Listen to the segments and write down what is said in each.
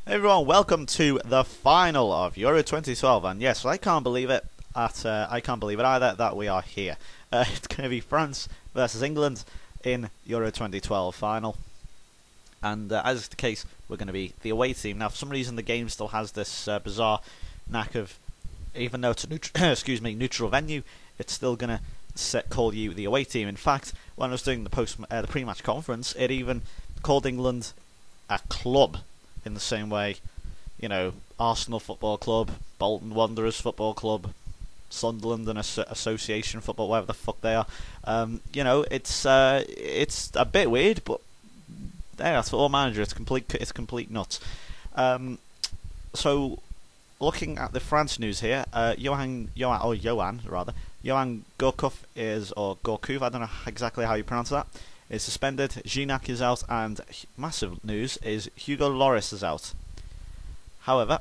Hey everyone, welcome to the final of Euro 2012, and yes, I can't believe it. I can't believe it either that we are here. It's going to be France versus England in Euro 2012 final, and as is the case, we're going to be the away team. Now, for some reason, the game still has this bizarre knack of, even though it's a neutral venue, it's still going to call you the away team. In fact, when I was doing the pre-match conference, it even called England a club. In the same way, you know, Arsenal Football Club, Bolton Wanderers Football Club, Sunderland and Association Football, whatever the fuck they are. It's a bit weird, but yeah, that's football manager. It's complete nuts. So, looking at the France news here, Johan Gourcuff or Gourcuff, I don't know exactly how you pronounce that, is suspended. Gignac is out, and massive news is Hugo Lloris is out. However,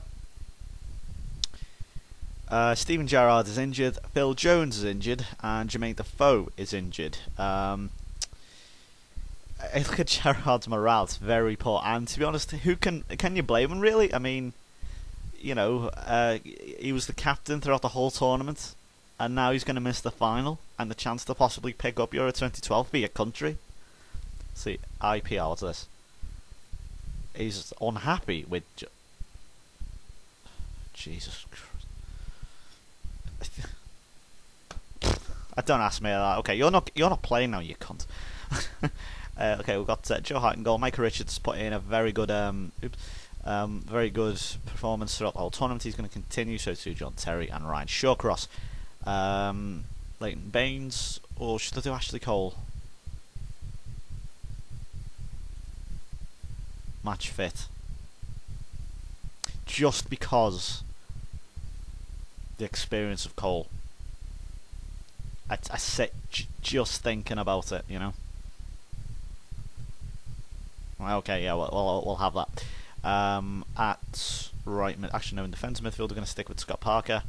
Steven Gerrard is injured, Phil Jones is injured, and Jermaine Defoe is injured. Look at Gerrard's morale; it's very poor. And to be honest, who can you blame him really? I mean, you know, he was the captain throughout the whole tournament, and now he's going to miss the final and the chance to possibly pick up Euro 2012 for your country. See, IPL, what's this? He's unhappy with Jesus Christ. Don't ask me that. Okay, you're not playing now, you cunt. Okay, we've got Joe Hart in goal. Michael Richards put in a very good very good performance throughout the whole tournament. He's going to continue, so too John Terry and Ryan Shawcross. Leighton Baines, or should I do Ashley Cole? Match fit. Just because the experience of Cole. I sit just thinking about it, you know. Okay, yeah, we'll have that. At right mid, actually no, in defensive midfield we're going to stick with Scott Parker.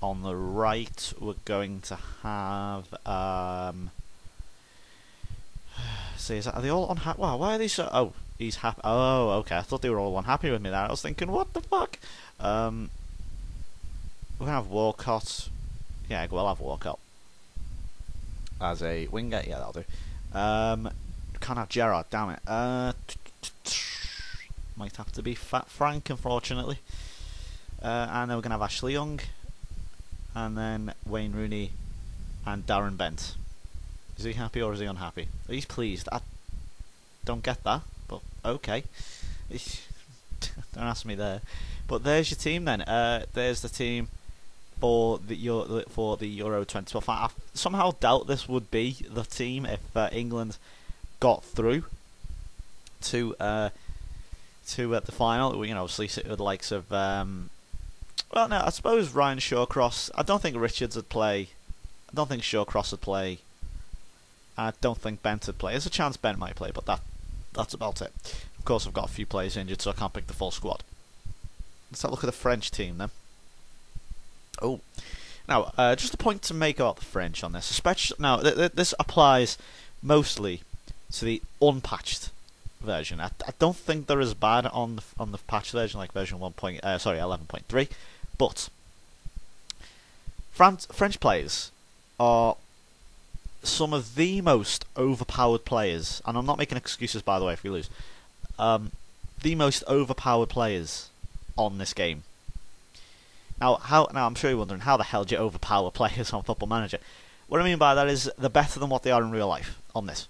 On the right we're going to have see, are they all unhappy? Wow, why are they so? Oh, he's happy. Oh, okay. I thought they were all unhappy with me there. I was thinking, what the fuck? We're gonna have Walcott. Yeah, we'll have Walcott as a winger. Yeah, that'll do. Can't have Gerrard. Damn it. Might have to be Fat Frank, unfortunately. And then we're gonna have Ashley Young, and then Wayne Rooney, and Darren Bent. Is he happy or is he unhappy? He's pleased. I don't get that, but okay. Don't ask me there. But there's your team then. There's the team for the Euro 2012. I somehow doubt this would be the team if England got through to the final. You know, obviously with the likes of well, no, I suppose Ryan Shawcross. I don't think Richards would play. I don't think Shawcross would play. I don't think Bent would play. There's a chance Bent might play, but that's about it. Of course, I've got a few players injured, so I can't pick the full squad. Let's have a look at the French team then. Oh, now just a point to make about the French on this. Especially now, this applies mostly to the unpatched version. I don't think they're as bad on the patched version, like version 11.3, but French players are some of the most overpowered players, and I'm not making excuses, by the way, if we lose. The most overpowered players on this game. Now I'm sure you're wondering, how the hell do you overpower players on Football Manager? What I mean by that is they're better than what they are in real life on this.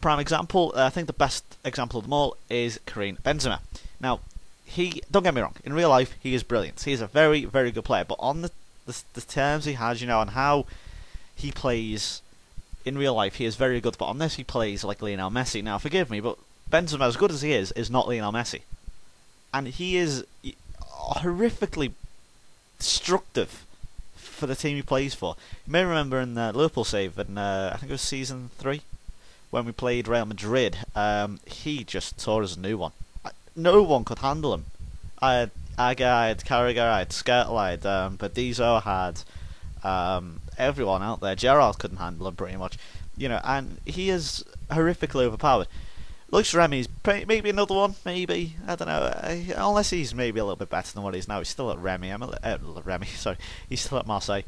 Prime example, I think the best example of them all is Karim Benzema. Now, don't get me wrong, in real life he is brilliant. He is a very, very good player, but on the terms he has, you know, and how he plays in real life, he is very good, but on this he plays like Lionel Messi. Now, forgive me, but Benzema, as good as he is not Lionel Messi. And he is horrifically destructive for the team he plays for. You may remember in the Liverpool save in, I think it was season 3, when we played Real Madrid, he just tore us a new one. No one could handle him. I had Aga, I had Carragher, I had Skrtel, I had Berizzo, I had everyone out there. Gerrard couldn't handle him pretty much, you know, and he is horrifically overpowered. Looks Remy's maybe another one, maybe, I don't know, unless he's maybe a little bit better than what he is now. He's still at Remy, sorry, he's still at Marseille.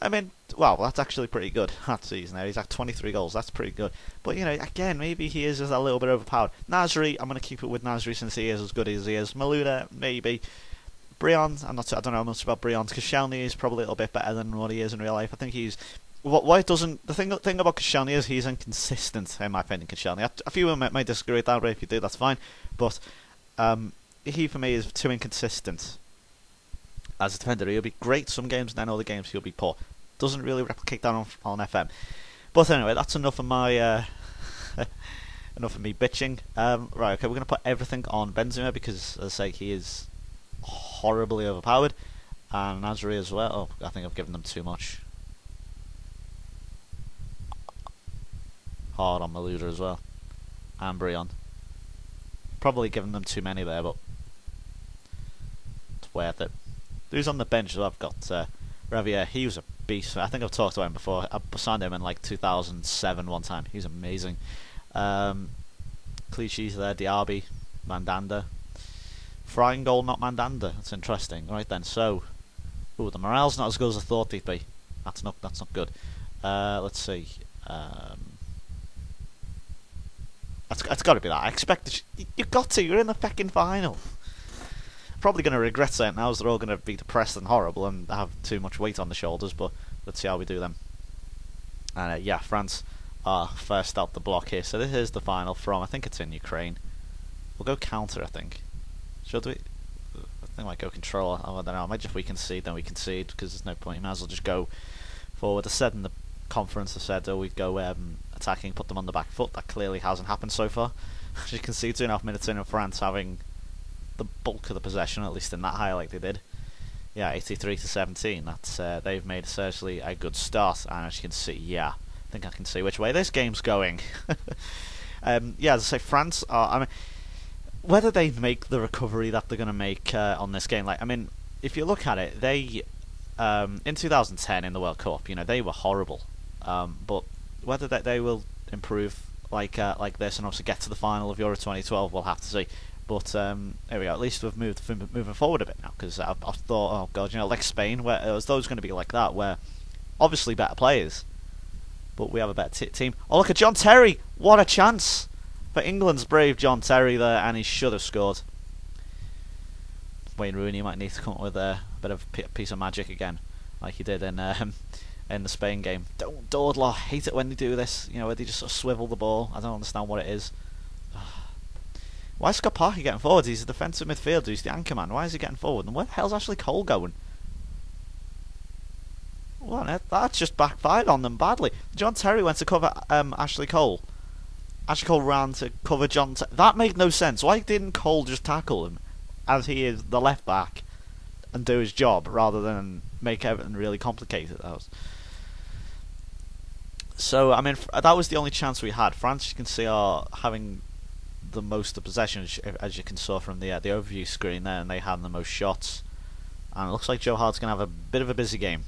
I mean, well, that's actually pretty good that season there. He's at 23 goals, that's pretty good. But, you know, again, maybe he is just a little bit overpowered. Nasri, I'm going to keep it with Nasri since he is as good as he is. Malouda, maybe. Brion, I don't know much about Brion. Koscielny is probably a little bit better than what he is in real life. I think he's... Why it doesn't... The thing about Koscielny is he's inconsistent, in my opinion, Koscielny. A few of them might disagree with that, but if you do, that's fine. But he, for me, is too inconsistent as a defender. He'll be great some games, and then other games he'll be poor. Doesn't really replicate that on FM. But anyway, that's enough of my... enough of me bitching. Right, okay, we're going to put everything on Benzema, because, as I say, he is horribly overpowered. And Nasri as well. Oh, I think I've given them too much. Hard on Malouda as well, and Brion. Probably given them too many there, but it's worth it. Who's on the bench? So I've got Ravier. He was a beast. I think I've talked about him before. I signed him in like 2007 one time. He's amazing. Clichy's there. Diaby, Mandanda. Frying goal, not Mandanda. That's interesting. Right then. So, the morale's not as good as I thought they'd be. That's not good. Let's see. It's got to be that. I expect you've got to. You're in the fucking final. Probably going to regret saying it now, as they're all going to be depressed and horrible and have too much weight on the shoulders. But let's see how we do them. And yeah, France are first out the block here. So this is the final from. I think it's in Ukraine. We'll go counter. I think. Should we? I think I might go control. I don't know. I might just we concede, then we concede, because there's no point. You might as well just go forward. I said in the conference, I said we'd go attacking, put them on the back foot. That clearly hasn't happened so far. As you can see, 2.5 minutes in, France having the bulk of the possession, at least in that highlight they did. Yeah, 83-17. That's they've made seriously a good start, and as you can see, yeah, I think I can see which way this game's going. Yeah, as I say, France are. I mean, whether they make the recovery that they're going to make on this game, like, I mean, if you look at it, they in 2010 in the World Cup, you know, they were horrible. But whether they will improve like this and also get to the final of Euro 2012, we'll have to see. But there we go. At least we've moving forward a bit now, because I thought, oh god, you know, like Spain, where it was those going to be like that, where obviously better players, but we have a better team. Oh, look at John Terry! What a chance for England's brave John Terry there, and he should have scored. Wayne Rooney might need to come up with a bit of a piece of magic again, like he did in the Spain game. Don't dawdle. I hate it when they do this. You know, where they just sort of swivel the ball. I don't understand what it is. Why is Scott Parker getting forward? He's a defensive midfielder. He's the anchor man. Why is he getting forward? And where the hell's Ashley Cole going? Well, that's just backfired on them badly. John Terry went to cover Ashley Cole. Ashley Cole ran to cover John Terry. That made no sense. Why didn't Cole just tackle him, as he is the left back, and do his job, rather than make everything really complicated? So, I mean, that was the only chance we had. France, you can see, are having the most of possession, as you can saw from the overview screen there, and they had the most shots. And it looks like Joe Hart's going to have a bit of a busy game.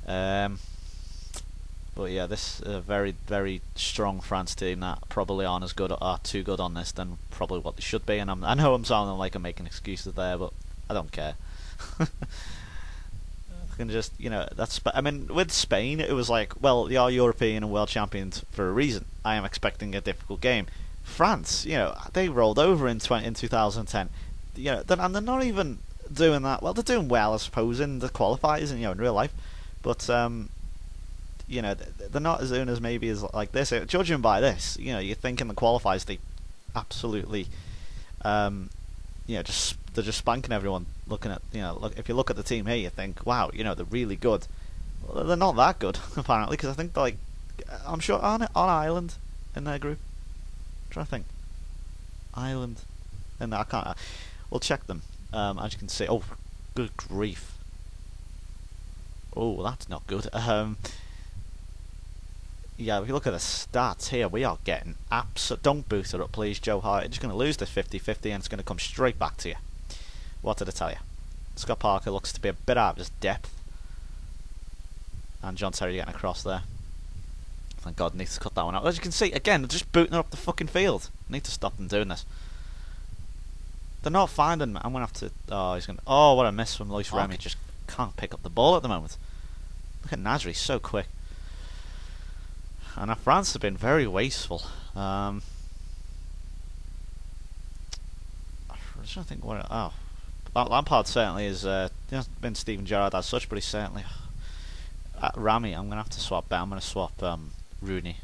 But yeah, this is a very, very strong France team that probably aren't as good, are too good on this than probably what they should be. And I know I'm sounding like I'm making excuses there, but I don't care. I can just, you know, I mean, with Spain, it was like, well, they are European and world champions for a reason. I am expecting a difficult game. France, you know, they rolled over in 2010. You know, and they're not even doing that well. They're doing well, I suppose, in the qualifiers and, you know, in real life. But you know, they're not as doing as maybe as like this. Judging by this, you know, you think in the qualifiers they absolutely, you know, they're just spanking everyone. Looking at, you know, if you look at the team here, you think, wow, you know, they're really good. Well, they're not that good apparently, because I think they're like, I'm sure on Ireland in their group. I'm trying to think, Ireland, and I can't. We'll check them. As you can see, oh, good grief. Oh, that's not good. Yeah, if you look at the stats here, we are getting don't boost it up, please, Joe Hart. You're just going to lose this 50-50, and it's going to come straight back to you. What did I tell you? Scott Parker looks to be a bit out of his depth. And John Terry getting across there. Thank God, I need to cut that one out. As you can see, again, they're just booting up the fucking field. I need to stop them doing this. They're not finding me. I'm going to have to... Oh, he's going to... Oh, what a miss from Luis Remy. Just can't pick up the ball at the moment. Look at Nasri, so quick. And our France have been very wasteful. I'm trying to think what... Oh. Lampard certainly is... he hasn't been Steven Gerrard as such, but he's certainly... Ramy, I'm going to have to swap Ben. I'm going to swap Rooney.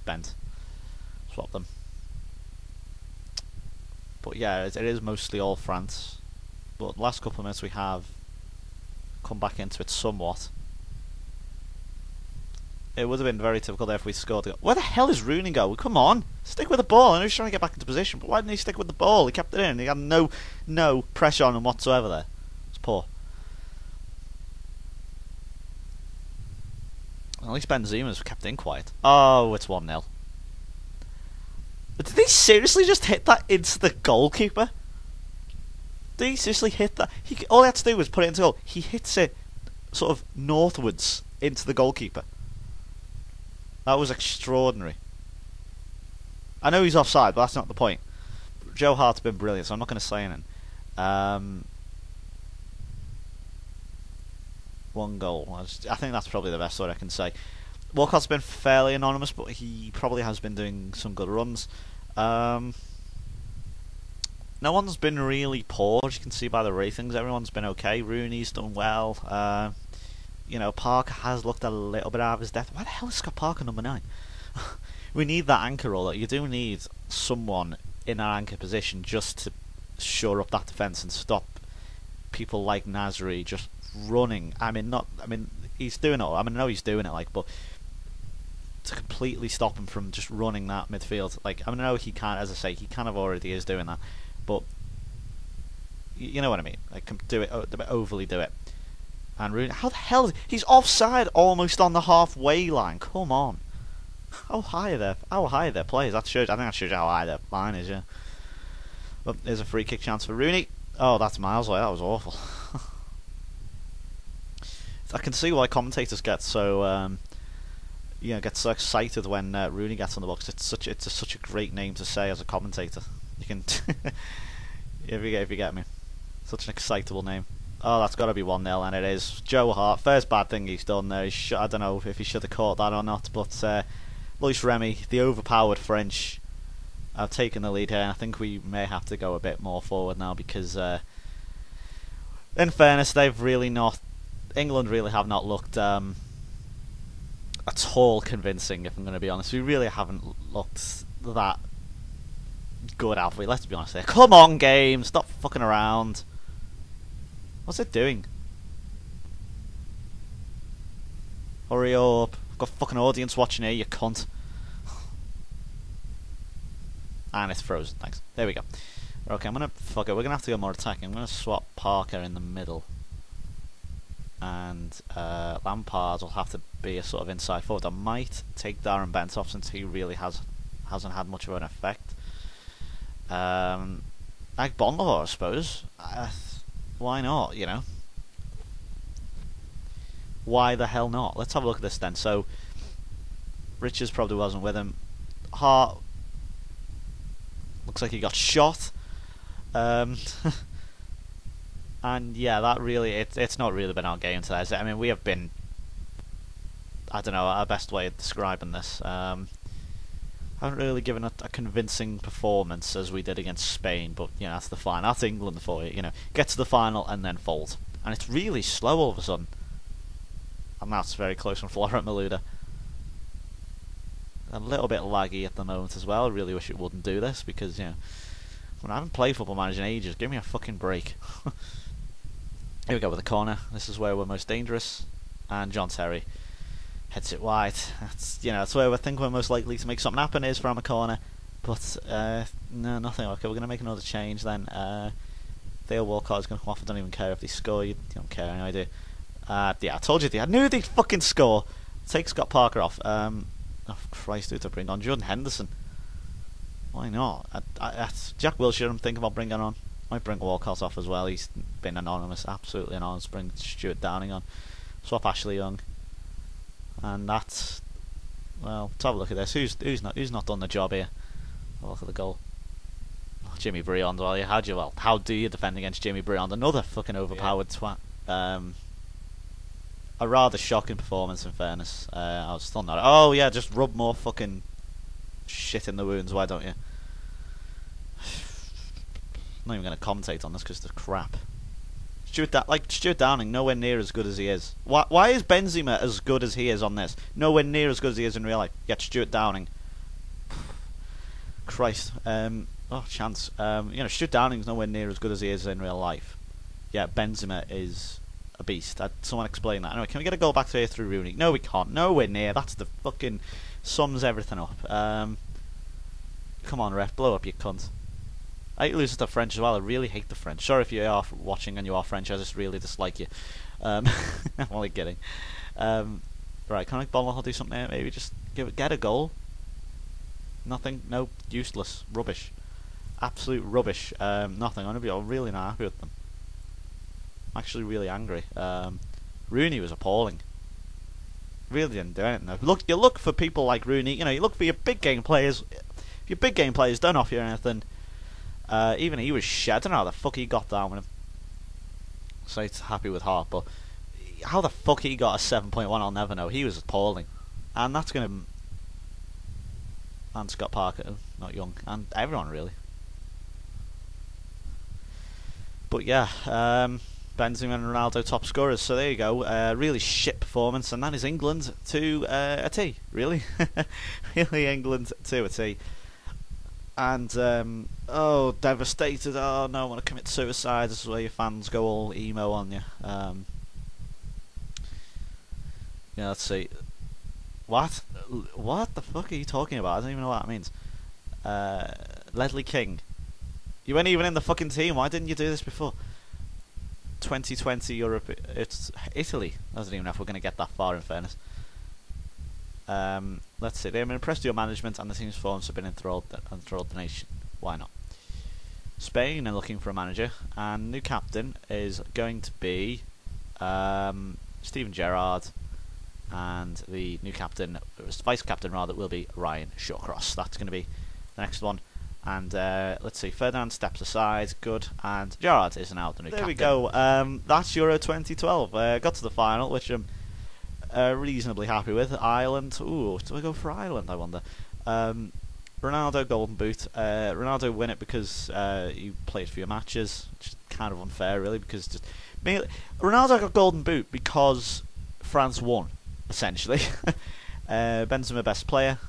Bent. Swap them. But yeah, it is mostly all France. But the last couple of minutes we have come back into it somewhat. It would have been very typical there if we scored. Where the hell is Rooney go? Come on, stick with the ball. I know he's trying to get back into position, but why didn't he stick with the ball? He kept it in. He had no pressure on him whatsoever there. It's poor. At least Benzema's kept in quiet. Oh, it's 1-0. Did they seriously just hit that into the goalkeeper? Did he seriously hit that? All he had to do was put it into goal. He hits it sort of northwards into the goalkeeper. That was extraordinary. I know he's offside, but that's not the point. Joe Hart's been brilliant, so I'm not going to say anything. One goal. I think that's probably the best word I can say. Walcott's been fairly anonymous, but he probably has been doing some good runs. No one's been really poor, as you can see by the ratings. Everyone's been okay. Rooney's done well. You know, Parker has looked a little bit out of his depth. Why the hell is Scott Parker number 9? We need that anchor role. You do need someone in our anchor position just to shore up that defence and stop people like Nasri just running. I mean, he's doing it. I know he's doing it, but to completely stop him from just running that midfield, I know he can't. As I say, he kind of already is doing that, but you know what I mean. Do it, overly do it. And Rooney, how the hell? He's offside, almost on the halfway line. Come on. How high are their players? I think that shows you how high their line is. Yeah. But there's a free kick chance for Rooney. Oh, that's miles away. That was awful. I can see why commentators get so get so excited when Rooney gets on the box. It's such a great name to say as a commentator. You can if you get me, such an excitable name. Oh, that's got to be 1-0, and it is. Joe Hart, first bad thing he's done there. I don't know if he should have caught that or not, but Luis Remy, the overpowered French, have taken the lead here, and I think we may have to go a bit more forward now because, in fairness, England really have not looked at all convincing, if I'm going to be honest. We really haven't looked that good, have we? Let's be honest here. Come on, game, stop fucking around. What's it doing? Hurry up. I've got a fucking audience watching here, you cunt. And it's frozen, thanks. There we go. Okay, we're gonna have to go more attacking. I'm gonna swap Parker in the middle. And Lampard will have to be a sort of inside forward. I might take Darren Bent off since he really hasn't had much of an effect. Like Bondahor, I suppose. Why not, you know? Why the hell not? Let's have a look at this then. So, Richards probably wasn't with him. Hart looks like he got shot. And yeah, that really, it's not really been our game today, is it? I mean, we have been, I don't know, our best way of describing this. Haven't really given a convincing performance as we did against Spain, but you know, that's the final. That's England for you. You know, get to the final and then fold, and it's really slow all of a sudden. And that's very close from Florent Malouda. A little bit laggy at the moment as well. I really wish it wouldn't do this because I haven't played Football Manager in ages. Give me a fucking break. Here we go with the corner. This is where we're most dangerous, and John Terry hits it wide. That's where we think we're most likely to make something happen is from a corner. But no, nothing. Okay, we're going to make another change then. Theo Walcott is going to come off. I don't even care if they score. You don't care anyway, do you? Yeah, I told you. I knew they'd fucking score. Take Scott Parker off. Oh Christ, who to bring on? Jordan Henderson. Why not? Jack Wilshere I'm thinking about bringing on. Might bring Walcott off as well. He's been anonymous, absolutely anonymous. Bring Stuart Downing on. Swap Ashley Young. And that's Well, let's have a look at this. Who's not done the job here? Have a look at the goal. Oh, Jimmy Briand. Well, how do you defend against Jimmy Briand? Another fucking overpowered twat. A rather shocking performance, in fairness. I was still not. Oh yeah, just rub more fucking shit in the wounds. Why don't you? I'm not even going to commentate on this because it's crap. Stuart Downing, nowhere near as good as he is. Why is Benzema as good as he is on this? Nowhere near as good as he is in real life. Yet Stuart Downing. Christ. Chance. Stuart Downing's nowhere near as good as he is in real life. Yeah, Benzema is a beast. Someone explain that. Anyway, can we get a goal back to here through Rooney? No, we can't. Nowhere near. That's the fucking sums everything up. Come on, ref, blow up, you cunt. I hate losing to French as well. I really hate the French. Sorry if you are watching and you are French. I just really dislike you. I'm only kidding. Right, can I I'll do something here? Maybe just get a goal. Nothing. No, useless. Rubbish. Absolute rubbish. Nothing. I'm really not happy with them. I'm actually really angry. Rooney was appalling. Really didn't do anything. You look for people like Rooney. You look for your big game players. If your big game players don't offer you anything, even he was shit. I don't know how the fuck he got down with him. So he's happy with Hart, but how the fuck he got a 7.1, I'll never know. He was appalling, and that's gonna. And Scott Parker, not Young, and everyone really. But yeah, Benzema and Ronaldo top scorers. So there you go. Really shit performance, and that is England to a T. Really, really England to a T. And devastated. Oh no, I want to commit suicide. This is where your fans go all emo on you. Yeah, let's see. What the fuck are you talking about? I don't even know what that means. Ledley King. You weren't even in the fucking team. Why didn't you do this before? 2020 Europe. It's Italy. I don't even know if we're going to get that far, in fairness. Let's see. They're impressed with your management and the team's forms have been enthralled the nation. Why not? Spain are looking for a manager, and new captain is going to be Steven Gerrard, and the new captain, vice captain rather, will be Ryan Shawcross. That's going to be the next one. And let's see, Ferdinand steps aside, good, and Gerrard is now the new captain. There we go. That's Euro 2012. Got to the final, which I'm reasonably happy with. Ireland. Ooh, do I go for Ireland, I wonder? Ronaldo Golden Boot. Ronaldo win it because you played for your matches, which is kind of unfair, really, because Ronaldo got Golden Boot because France won, essentially. Benzema best player.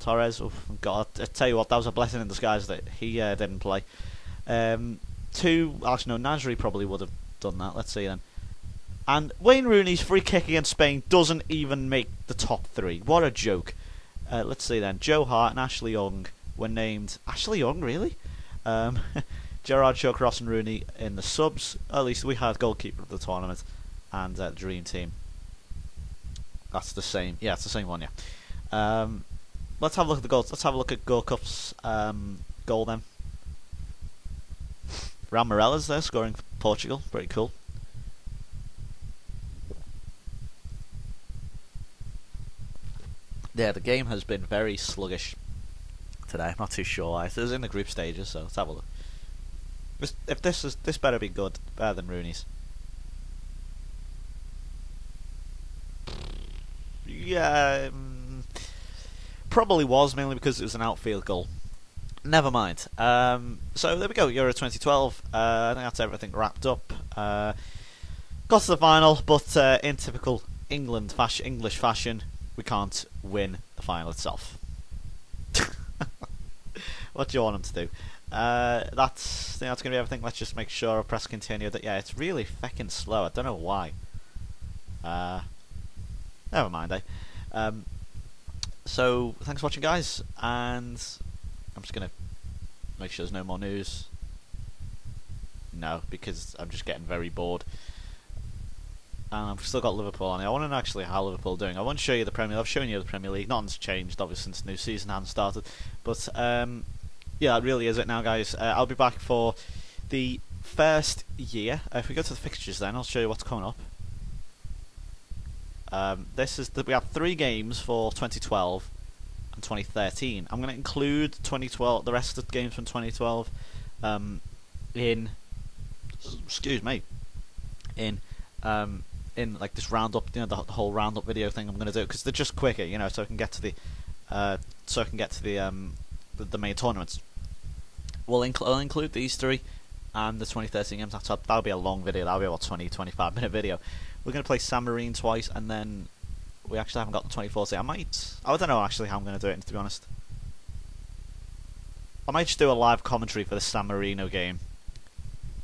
Torres, oh God, I tell you what, that was a blessing in disguise that he didn't play. Actually no, Nasri probably would have done that. Let's see then. And Wayne Rooney's free kick against Spain doesn't even make the top three. What a joke. Let's see then. Joe Hart and Ashley Young were named. Ashley Young, really? Gerrard, Shawcross and Rooney in the subs. At least we had goalkeeper of the tournament and dream team. That's the same. Yeah, it's the same one, yeah. Let's have a look at the goals. Let's have a look at Gold Cup's goal then. Raul Morella's there scoring for Portugal. Pretty cool. Yeah, the game has been very sluggish today. I'm not too sure why. It was in the group stages, so let's have a look. This better be good, better than Rooney's. Yeah. Probably was, mainly because it was an outfield goal. Never mind. So there we go, Euro 2012. I think that's everything wrapped up. Got to the final, but in typical English fashion, we can't win the final itself. What do you want them to do? That's going to be everything. Let's just make sure I press continue. That yeah, it's really fucking slow. I don't know why. Never mind, eh? So, thanks for watching, guys, and I'm just going to make sure there's no more news. No, because I'm just getting very bored. And I've still got Liverpool on here. I want to know actually how Liverpool are doing. I want to show you the Premier League. I've shown you the Premier League. Nothing's changed, obviously, since the new season hasn't started. But, yeah, that really is it now, guys. I'll be back for the first year. If we go to the fixtures then, I'll show you what's coming up. We have 3 games for 2012 and 2013. I'm going to include 2012, the rest of the games from 2012, in like this roundup, the whole roundup video thing I'm going to do, because they're just quicker, so I can get to the main tournaments. I'll include these 3 and the 2013 games. That'll be a long video. That'll be about 20-25 minute video. We're going to play San Marino twice, and then we actually haven't got the 2014. I don't know actually how I'm going to do it, to be honest. I might just do a live commentary for the San Marino game,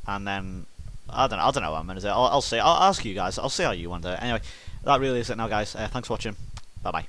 and then I don't know what I'm going to do. I'll see. I'll ask you guys. I'll see how you want to do it. Anyway, that really is it now, guys. Thanks for watching. Bye bye.